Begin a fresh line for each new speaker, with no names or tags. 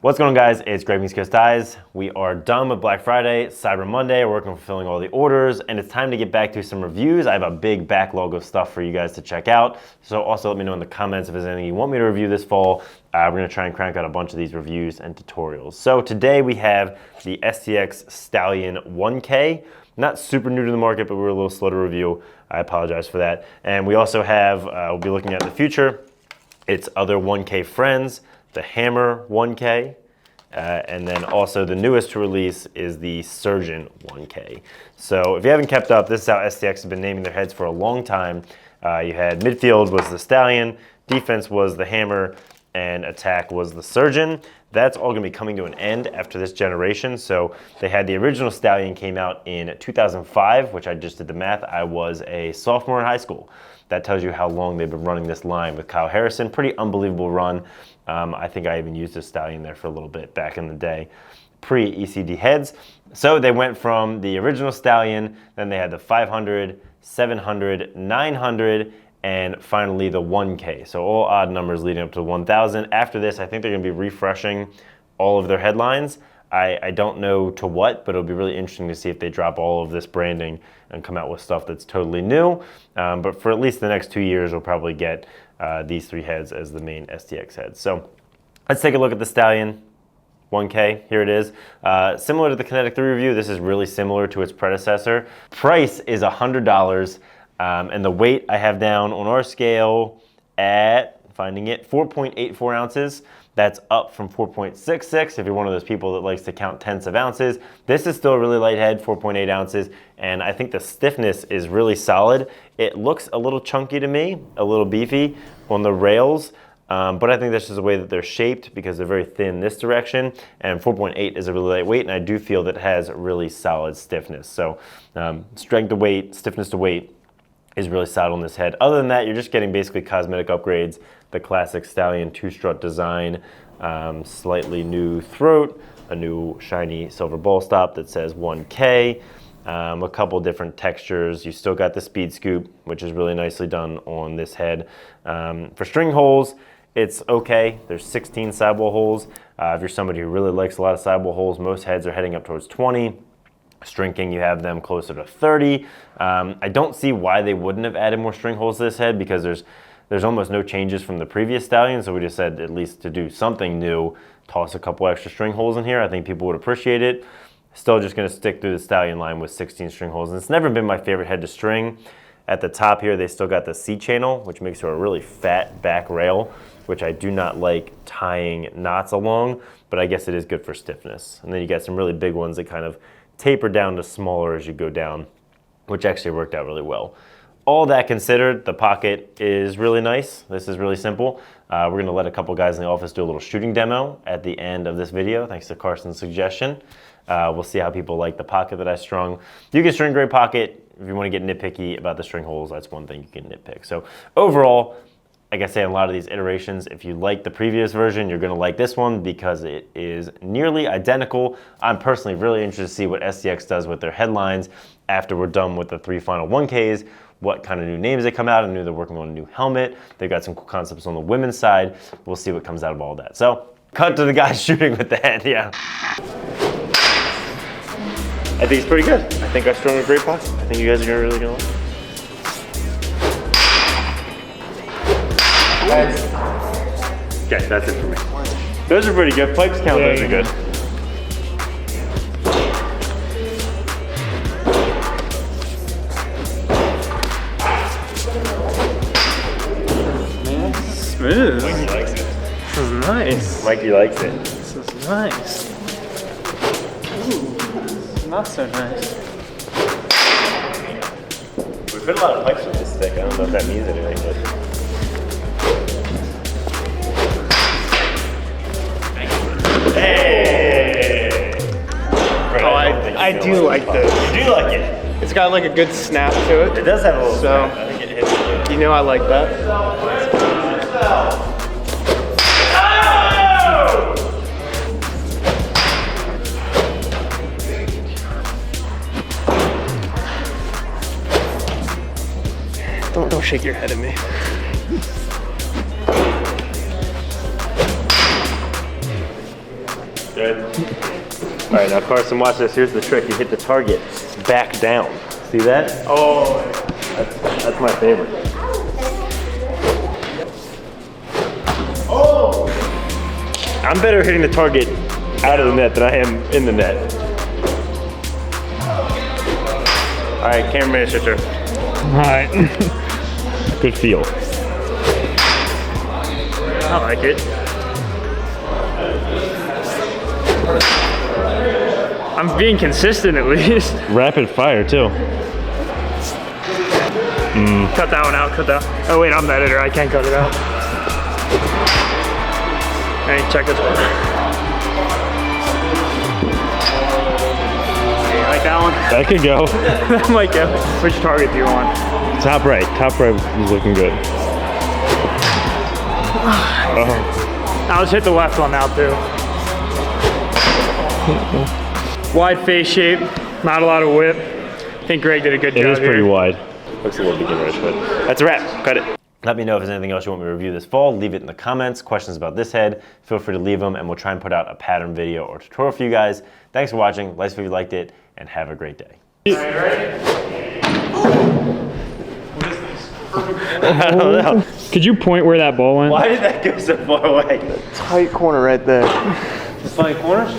What's going on, guys? It's Greg from East Coast Ties. We are done with Black Friday, Cyber Monday. We're working on fulfilling all the orders, and it's time to get back to some reviews. I have a big backlog of stuff for you guys to check out. So also let me know in the comments if there's anything you want me to review this fall. We're gonna try and crank out a bunch of these reviews and tutorials. So today we have the STX Stallion 1K. Not super new to the market, but we're a little slow to review. I apologize for that. And we also have, we'll be looking at in the future, its other 1K friends, the Hammer 1K, and then also the newest to release is the Surgeon 1K. So if you haven't kept up, this is how STX has been naming their heads for a long time. You had midfield was the Stallion, defense was the Hammer, and attack was the Surgeon. That's all gonna be coming to an end after this generation. So they had the original Stallion came out in 2005, which I just did the math. I was a sophomore in high school. That tells you how long they've been running this line with Kyle Harrison. Pretty unbelievable run. I think I even used a Stallion there for a little bit back in the day, pre-ECD heads. So they went from the original Stallion, then they had the 500, 700, 900, and finally the 1K. So all odd numbers leading up to 1,000. After this, I think they're gonna be refreshing all of their headlines. I don't know to what, but it'll be really interesting to see if they drop all of this branding and come out with stuff that's totally new. But for at least the next 2 years, we'll probably get these three heads as the main STX heads. So let's take a look at the Stallion 1K. Here it is. Similar to the Kinetic 3 review, this is really similar to its predecessor. Price is $100, and the weight I have down on our scale at, finding it, 4.84 ounces. That's up from 4.66 if you're one of those people that likes to count tenths of ounces. This is still a really light head, 4.8 ounces, and I think the stiffness is really solid. It looks a little chunky to me, a little beefy on the rails, but I think that's just the way that they're shaped because they're very thin this direction, and 4.8 is a really light weight, and I do feel that it has really solid stiffness. So strength to weight, stiffness to weight is really solid on this head. Other than that, you're just getting basically cosmetic upgrades. The classic Stallion two-strut design, slightly new throat, a new shiny silver ball stop that says 1K, a couple different textures. You still got the speed scoop, which is really nicely done on this head. For string holes, it's okay. There's 16 sidewall holes. If you're somebody who really likes a lot of sidewall holes, most heads are heading up towards 20. String, you have them closer to 30. I don't see why they wouldn't have added more string holes to this head because there's almost no changes from the previous Stallion, so we just said at least to do something new, toss a couple extra string holes in here. I think people would appreciate it. Still just gonna stick through the Stallion line with 16 string holes, and it's never been my favorite head to string. At the top here, they still got the C channel, which makes it a really fat back rail, which I do not like tying knots along, but I guess it is good for stiffness. And then you got some really big ones that kind of taper down to smaller as you go down, which actually worked out really well. All that considered, the pocket is really nice. This is really simple. We're gonna let a couple guys in the office do a little shooting demo at the end of this video, thanks to Carson's suggestion. We'll see how people like the pocket that I strung. You can string grade pocket. If you wanna get nitpicky about the string holes, that's one thing you can nitpick. So overall, like I say, in a lot of these iterations, if you like the previous version, you're gonna like this one because it is nearly identical. I'm personally really interested to see what STX does with their headlines after we're done with the three final 1Ks, what kind of new names they come out. I knew they're working on a new helmet. They've got some cool concepts on the women's side. We'll see what comes out of all that. So, cut to the guys shooting with the head, yeah. I think it's pretty good. I think I strung a great pocket. I think you guys are really gonna like it. Okay, that's it for me. Those are pretty good. Pipes count, those are good.
Smooth.
Mikey likes it.
This is nice.
Mikey likes it.
This is nice. Ooh, not so nice.
We put a lot of pipes with this stick. I don't know if that means anything, but. Hey!
Oh, I do like this.
You do like it.
It's got like a good snap to it.
It does have a little
So,
snap. I think it hits it.
You know I like that. Don't shake your head at me.
Good. All right, now Carson, watch this. Here's the trick. You hit the target back down. See that?
Oh.
That's my favorite.
Oh.
I'm better hitting the target out of the net than I am in the net. All right, cameraman, it's your turn.
All right.
Good feel.
I like it. I'm being consistent at least.
Rapid fire too.
Cut that one out, cut that. Oh wait, I'm the editor, I can't cut it out. Hey, check this one. Hey, you like that one?
That could go.
That might go. Which target do you want?
Top right is looking good.
Now let's hit the left one now too. Wide face shape, not a lot of whip. I think Greg did a good job.
It is pretty
here.
wide. Looks a little beginnerish, but that's a wrap. Cut it. Let me know if there's anything else you want me to review this fall. Leave it in the comments. Questions about this head, feel free to leave them, and we'll try and put out a pattern video or tutorial for you guys. Thanks for watching. Like if you liked it, and have a great day.
All right, ready?
I don't know.
Could you point where that ball went?
Why did that go so far away?
Tight corner right there.
Funny corners?